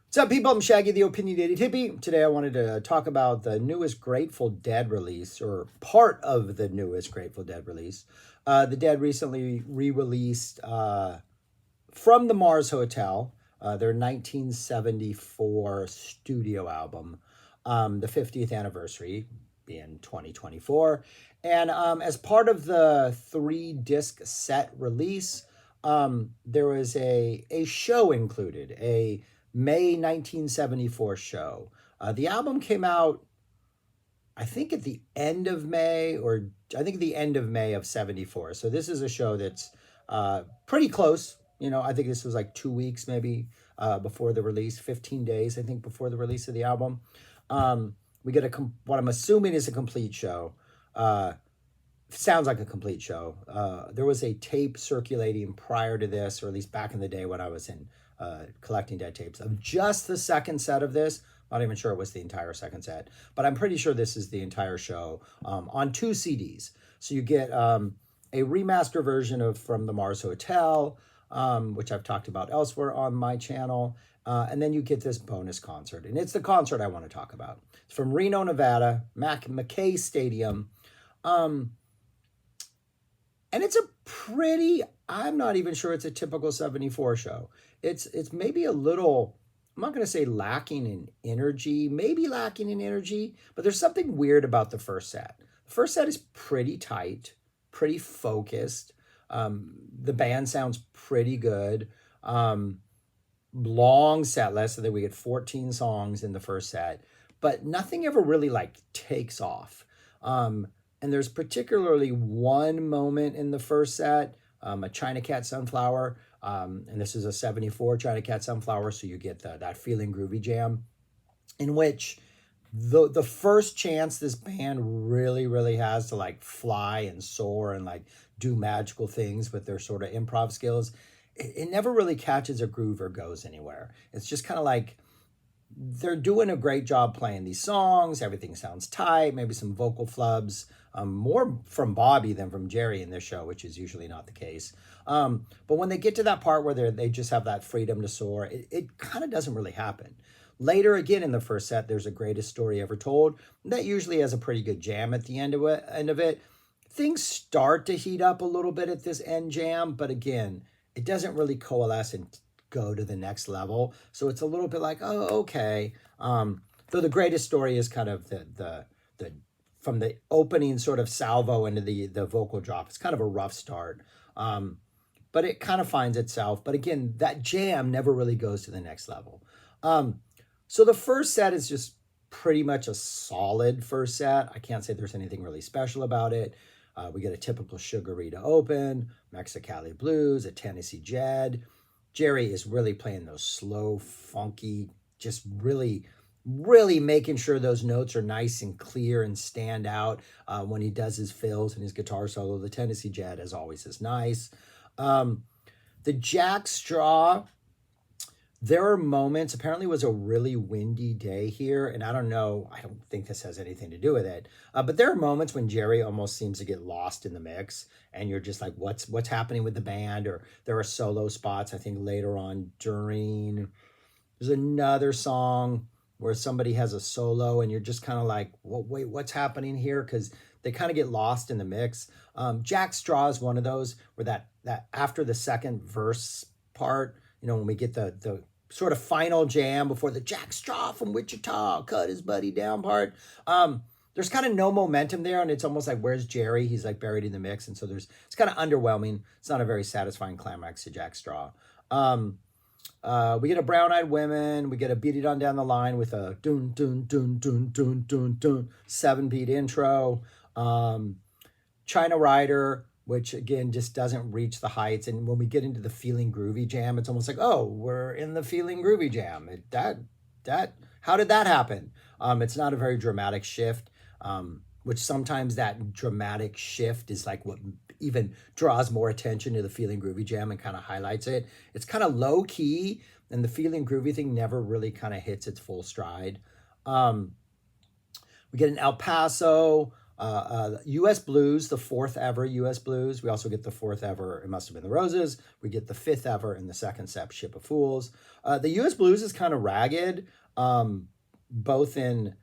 What's up, people? I'm Shaggy, the Opinionated Hippie. Today I wanted to talk about the newest Grateful Dead release, or part of the newest Grateful Dead release. The Dead recently re-released From the Mars Hotel, their 1974 studio album, the 50th anniversary being 2024. And as part of the 3-disc set release, there was a show included, a May 1974 show. The album came out, I think, at the end of May, or I think the end of May of 74. So this is a show that's pretty close. I think this was like 2 weeks maybe before the release, 15 days, I think, before the release of the album. We get what I'm assuming is a complete show. Sounds like a complete show. There was a tape circulating prior to this, or at least back in the day when I was in collecting Dead tapes, of just the second set of this. Not even sure it was the entire second set, but I'm pretty sure this is the entire show on 2 CDs. So you get a remaster version of From the Mars Hotel, which I've talked about elsewhere on my channel. And then you get this bonus concert. And it's the concert I want to talk about. It's from Reno, Nevada, McKay Stadium. And it's a pretty, I'm not even sure it's a typical 74 show. It's maybe a little, I'm not going to say lacking in energy, maybe lacking in energy, but there's something weird about the first set. The first set is pretty tight, pretty focused. The band sounds pretty good. Long set list, so that we get 14 songs in the first set, but nothing ever really takes off. And there's particularly one moment in the first set, a China Cat Sunflower, and this is a 74 China Cat Sunflower, so you get that Feeling Groovy jam, in which the first chance this band really has to fly and soar and do magical things with their sort of improv skills, it never really catches a groove or goes anywhere. It's just kind of they're doing a great job playing these songs. Everything sounds tight, maybe some vocal flubs, more from Bobby than from Jerry in this show, which is usually not the case. But when they get to that part where they just have that freedom to soar, it kind of doesn't really happen. Later, again, in the first set, there's a Greatest Story Ever Told. That usually has a pretty good jam at the end of it. Things start to heat up a little bit at this end jam, but again, it doesn't really coalesce and go to the next level. So it's a little bit oh, okay. Though the Greatest Story is kind of the from the opening sort of salvo into the vocal drop. It's kind of a rough start. But it kind of finds itself. But again, that jam never really goes to the next level. So the first set is just pretty much a solid first set. I can't say there's anything really special about it. We get a typical Sugar Rita open, Mexicali Blues, a Tennessee Jed. Jerry is really playing those slow, funky, just really making sure those notes are nice and clear and stand out when he does his fills and his guitar solo. The Tennessee Jed, as always, is nice. The Jack Straw, there are moments, apparently it was a really windy day here, and I don't think this has anything to do with it, but there are moments when Jerry almost seems to get lost in the mix, and you're just what's happening with the band? Or there are solo spots, I think later on there's another song where somebody has a solo, and you're just kind of well, wait, what's happening here? Because they kind of get lost in the mix. Jack Straw is one of those where that after the second verse part, when we get the sort of final jam before the Jack Straw from Wichita cut his buddy down part, there's kind of no momentum there, and it's almost where's Jerry? He's buried in the mix, and so it's kind of underwhelming. It's not a very satisfying climax to Jack Straw. We get a Brown Eyed Women. We get a Beat It On Down the Line with a dun dun dun dun dun dun dun 7-beat intro. China Rider, which again just doesn't reach the heights. And when we get into the Feeling Groovy jam, it's almost oh, we're in the Feeling Groovy jam. How did that happen? It's not a very dramatic shift, which sometimes that dramatic shift is what even draws more attention to the Feeling Groovy jam and kind of highlights it. It's kind of low key, and the Feeling Groovy thing never really kind of hits its full stride. We get an El Paso. U.S. Blues, the fourth ever U.S. Blues. We also get the fourth ever It Must Have Been the Roses. We get the fifth ever in the second set, Ship of Fools. The U.S. Blues is kind of ragged, both in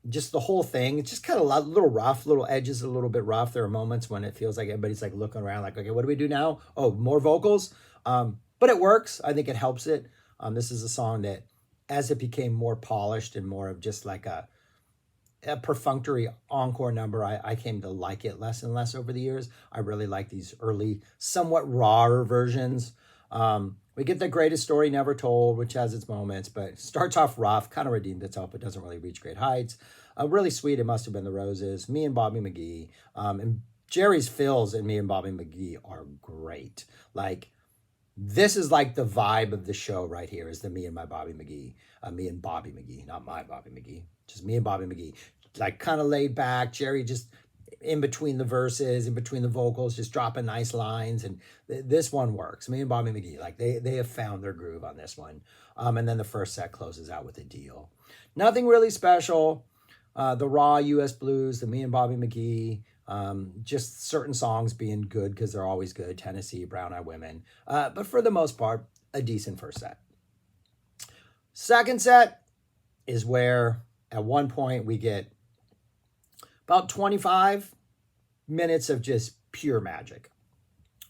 just the whole thing. It's just kind of a little rough, little edges a little bit rough. There are moments when it feels like everybody's like looking around like, okay, what do we do now? Oh, more vocals. But it works. I think it helps it. This is a song that, as it became more polished and more of just like a perfunctory encore number, I came to like it less and less over the years. I really like these early, somewhat rawer versions. We get The Greatest Story Never Told, which has its moments, but starts off rough, kind of redeemed itself, but doesn't really reach great heights. Really sweet, It Must Have Been the Roses, Me and Bobby McGee. And Jerry's fills in Me and Bobby McGee are great. Like, this is like the vibe of the show right here, is the Me and Bobby McGee, not my Bobby McGee, just Me and Bobby McGee. Like, kind of laid back, Jerry just in between the verses, in between the vocals, just dropping nice lines. And this one works. Me and Bobby McGee, like they have found their groove on this one. And then the first set closes out with a deal. Nothing really special. The raw U.S. Blues, the Me and Bobby McGee, just certain songs being good because they're always good. Tennessee, Brown Eyed Women. But for the most part, a decent first set. Second set is where at one point we get about 25 minutes of just pure magic.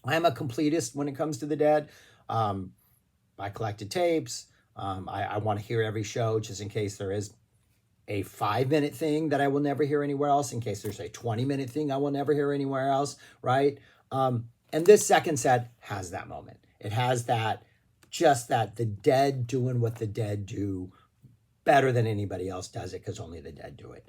I am a completist when it comes to the Dead. I collected tapes. I want to hear every show just in case there is a 5-minute thing that I will never hear anywhere else, in case there's a 20-minute thing I will never hear anywhere else, right? And this second set has that moment. It has that, just that the Dead doing what the Dead do better than anybody else does it, because only the Dead do it.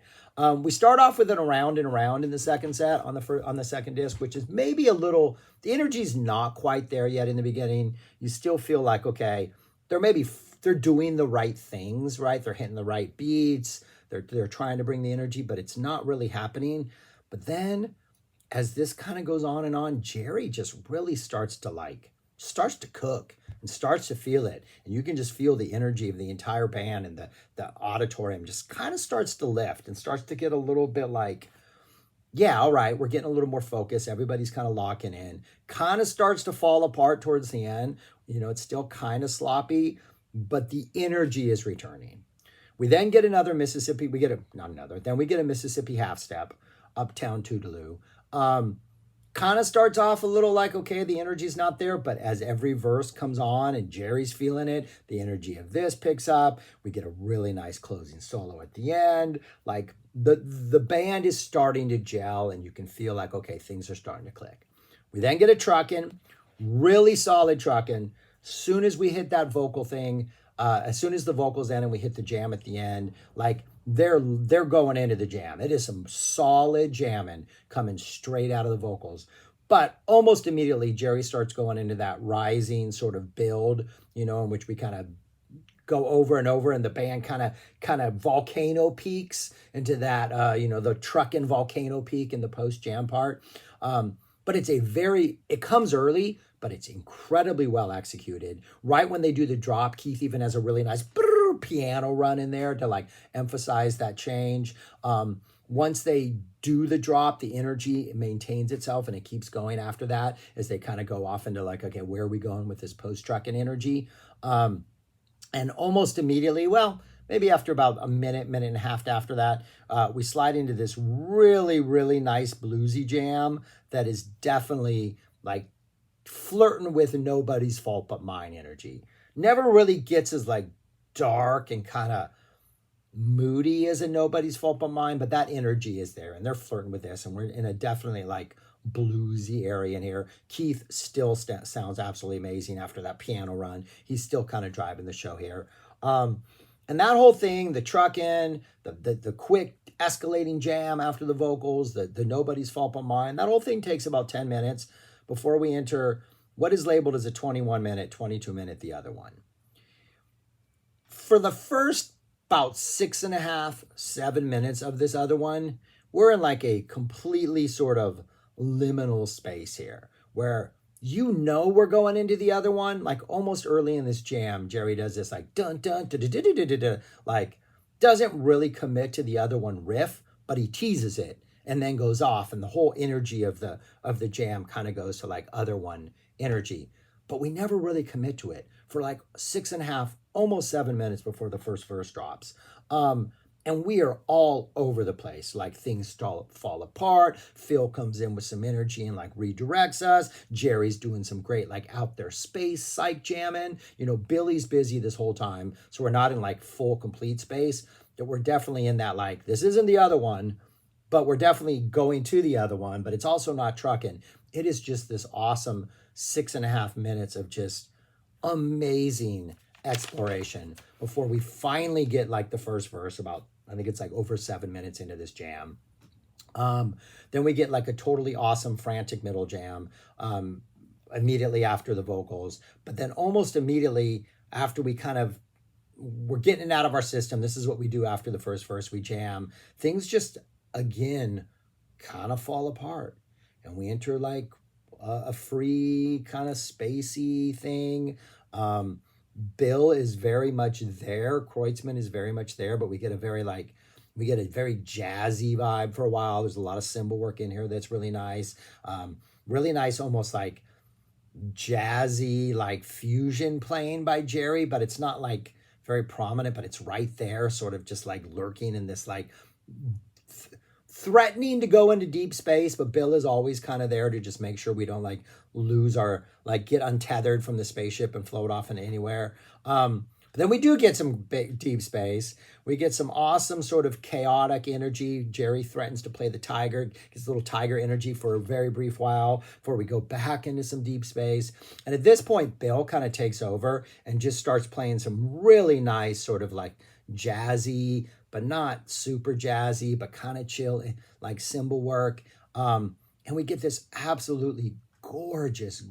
We start off with an Around and Around in the second set on the second disc, which is maybe a little, the energy's not quite there yet in the beginning. You still feel like, okay, they're doing the right things, right? They're hitting the right beats. They're trying to bring the energy, but it's not really happening. But then as this kind of goes on and on, Jerry just really starts to cook and starts to feel it. And you can just feel the energy of the entire band, and the auditorium just kind of starts to lift and starts to get a little bit like, yeah, all right, we're getting a little more focused. Everybody's kind of locking in. Kind of starts to fall apart towards the end. You know, it's still kind of sloppy, but the energy is returning. We then get another Mississippi, we get a Mississippi half step, Uptown Toodaloo. Kind of starts off a little like, okay, the energy's not there, but as every verse comes on and Jerry's feeling it, the energy of this picks up. We get a really nice closing solo at the end. Like, the band is starting to gel, and you can feel like, okay, things are starting to click. We then get a truckin', really solid truckin'. Soon as we hit that vocal thing, as soon as the vocals end and we hit the jam at the end, like, they're going into the jam. It is some solid jamming coming straight out of the vocals. But almost immediately, Jerry starts going into that rising sort of build, you know, in which we kind of go over and over, and the band kind of volcano peaks into that, the truckin' volcano peak in the post-jam part. But it comes early, but it's incredibly well executed. Right when they do the drop, Keith even has a really nice piano run in there to like emphasize that change. Once they do the drop, the energy maintains itself, and it keeps going after that as they kind of go off into like, okay, where are we going with this post-truckin' energy? And almost immediately, well, maybe after about a minute and a half after that, we slide into this really, really nice bluesy jam that is definitely like flirting with Nobody's Fault But Mine energy. Never really gets as like dark and kind of moody as a Nobody's Fault But Mine, but that energy is there, and they're flirting with this, and we're in a definitely like bluesy area in here. Keith still sounds absolutely amazing after that piano run. He's still kind of driving the show here. And that whole thing, the truck-in, the quick escalating jam after the vocals, the Nobody's Fault But Mine, that whole thing takes about 10 minutes before we enter what is labeled as a 21-minute, 22-minute, the other one. For the first about 6.5, 7 minutes of this other one, we're in like a completely sort of liminal space here, where we're going into the other one. Like almost early in this jam, Jerry does this like dun dun da da da da da da, like doesn't really commit to the other one riff, but he teases it, and then goes off, and the whole energy of the jam kind of goes to like other one energy. But we never really commit to it for like 6.5, almost 7 minutes before the first verse drops. And we are all over the place. Like things fall apart. Phil comes in with some energy and like redirects us. Jerry's doing some great like out there space psych jamming. You know, Billy's busy this whole time. So we're not in like full complete space. That we're definitely in that like, this isn't the other one, but we're definitely going to the other one, but it's also not trucking. It is just this awesome 6.5 minutes of just amazing exploration before we finally get like the first verse about, I think it's like over 7 minutes into this jam. Then we get like a totally awesome frantic middle jam immediately after the vocals, but then almost immediately after we're getting it out of our system. This is what we do after the first verse, we jam. Things just, again, kind of fall apart. And we enter like a free kind of spacey thing. Bill is very much there. Kreutzmann is very much there, but we get a very jazzy vibe for a while. There's a lot of cymbal work in here that's really nice. Really nice, almost like jazzy, like fusion playing by Jerry, but it's not like very prominent, but it's right there, sort of just like lurking in this like threatening to go into deep space, but Bill is always kind of there to just make sure we don't like lose our, like get untethered from the spaceship and float off into anywhere. But then we do get some big, deep space. We get some awesome sort of chaotic energy. Jerry threatens to play the tiger, gets a little tiger energy for a very brief while before we go back into some deep space. And at this point, Bill kind of takes over and just starts playing some really nice sort of like jazzy, but not super jazzy, but kind of chill, like cymbal work. And we get this absolutely gorgeous,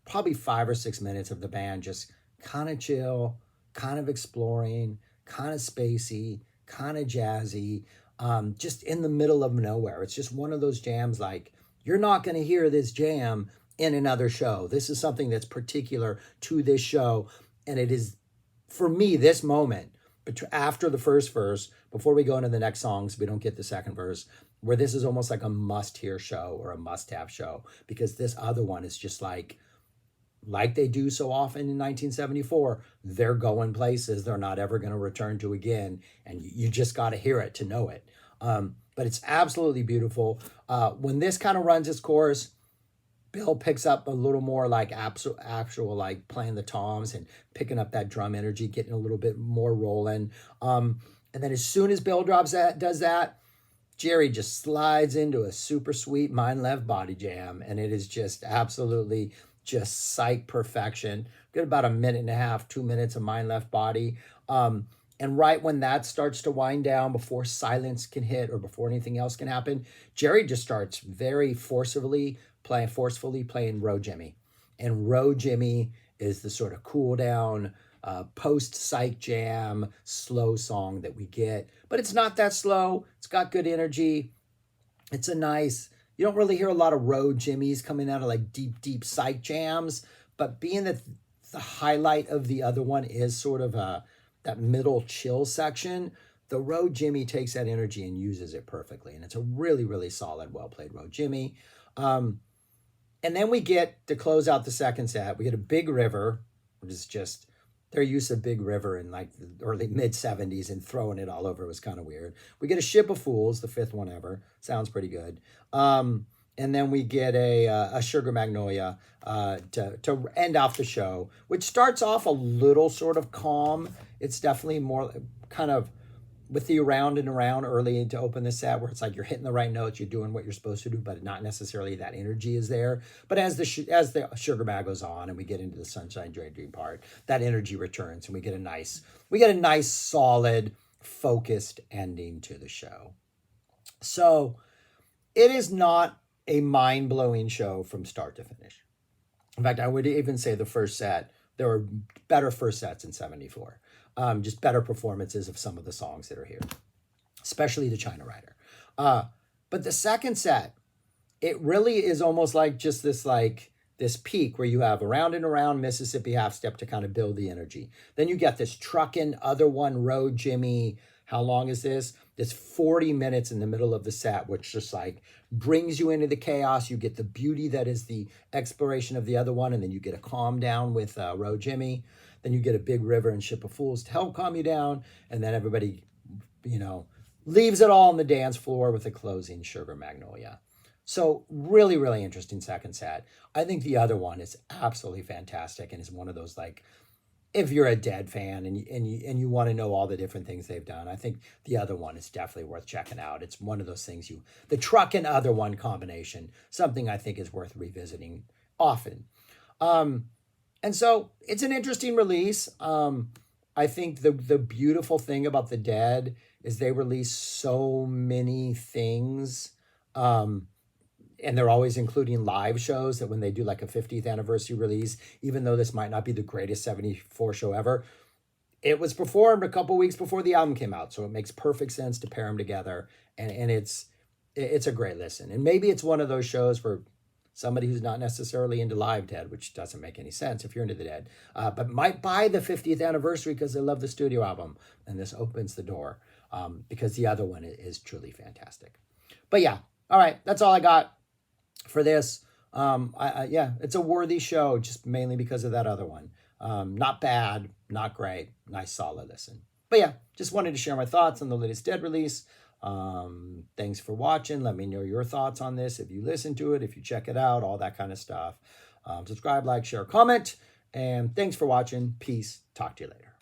probably 5 or 6 minutes of the band just kind of chill, kind of exploring, kind of spacey, kind of jazzy, just in the middle of nowhere. It's just one of those jams like, you're not going to hear this jam in another show. This is something that's particular to this show. And it is, for me, this moment, after the first verse, before we go into the next songs, we don't get the second verse, where this is almost like a must-hear show or a must-have show, because this other one is just like they do so often in 1974, they're going places they're not ever going to return to again, and you just got to hear it to know it. But it's absolutely beautiful. When this kind of runs its course, Bill picks up a little more like actual like playing the toms and picking up that drum energy, getting a little bit more rolling. And then as soon as Bill does that, Jerry just slides into a super sweet Mind Left body jam, and it is just absolutely just psych perfection. Get about 1.5, 2 minutes of Mind Left body. And right when that starts to wind down, before silence can hit or before anything else can happen, Jerry just starts very forcefully playing Row Jimmy. And Row Jimmy is the sort of cool down, post-psych jam, slow song that we get. But it's not that slow. It's got good energy. It's a nice, you don't really hear a lot of Row Jimmys coming out of like deep psych jams. But being that the highlight of the other one is sort of that middle chill section, the Row Jimmy takes that energy and uses it perfectly. And it's a really, really solid, well-played Row Jimmy. And then we get, to close out the second set, we get a Big River, which is just, their use of Big River in like the early mid-70s and throwing it all over was kind of weird. We get a Ship of Fools, the 5th one ever. Sounds pretty good. And then we get a Sugar Magnolia to end off the show, which starts off a little sort of calm. It's definitely more kind of with the around and around early to open the set, where it's like you're hitting the right notes, you're doing what you're supposed to do, but not necessarily that energy is there. But as the Sugar Mag goes on and we get into the Sunshine Dream part, that energy returns and we get a nice solid focused ending to the show. So it is not a mind-blowing show from start to finish. In fact, I would even say the first set, there were better first sets in 74. Just better performances of some of the songs that are here, especially the China Rider. But the second set, it really is almost like just this peak where you have Around and Around, Mississippi Half Step to kind of build the energy. Then you get this truckin' other one, Row Jimmy, How long is this? It's 40 minutes in the middle of the set, which just like brings you into the chaos. You get the beauty that is the exploration of the other one, and then you get a calm down with Row Jimmy. Then you get a Big River and Ship of Fools to help calm you down, and then everybody, you know, leaves it all on the dance floor with a closing Sugar Magnolia. So really, really interesting second set. I think the other one is absolutely fantastic and is one of those like, if you're a Dead fan and you want to know all the different things they've done, I think the other one is definitely worth checking out. It's one of those things the Truck and Other One combination, something I think is worth revisiting often. And so it's an interesting release. I think the beautiful thing about the Dead is they release so many things. And they're always including live shows, that when they do like a 50th anniversary release, even though this might not be the greatest 74 show ever, it was performed a couple weeks before the album came out. So it makes perfect sense to pair them together. And it's a great listen. And maybe it's one of those shows for somebody who's not necessarily into live Dead, which doesn't make any sense if you're into the Dead, but might buy the 50th anniversary because they love the studio album. And this opens the door because the other one is truly fantastic. But yeah, all right, that's all I got for this. Yeah, it's a worthy show, just mainly because of that other one. Not bad, not great, nice solid listen. But yeah, just wanted to share my thoughts on the latest Dead release. Thanks for watching. Let me know your thoughts on this, if you listen to it, if you check it out, all that kind of stuff. Subscribe, like, share, comment, and thanks for watching. Peace. Talk to you later.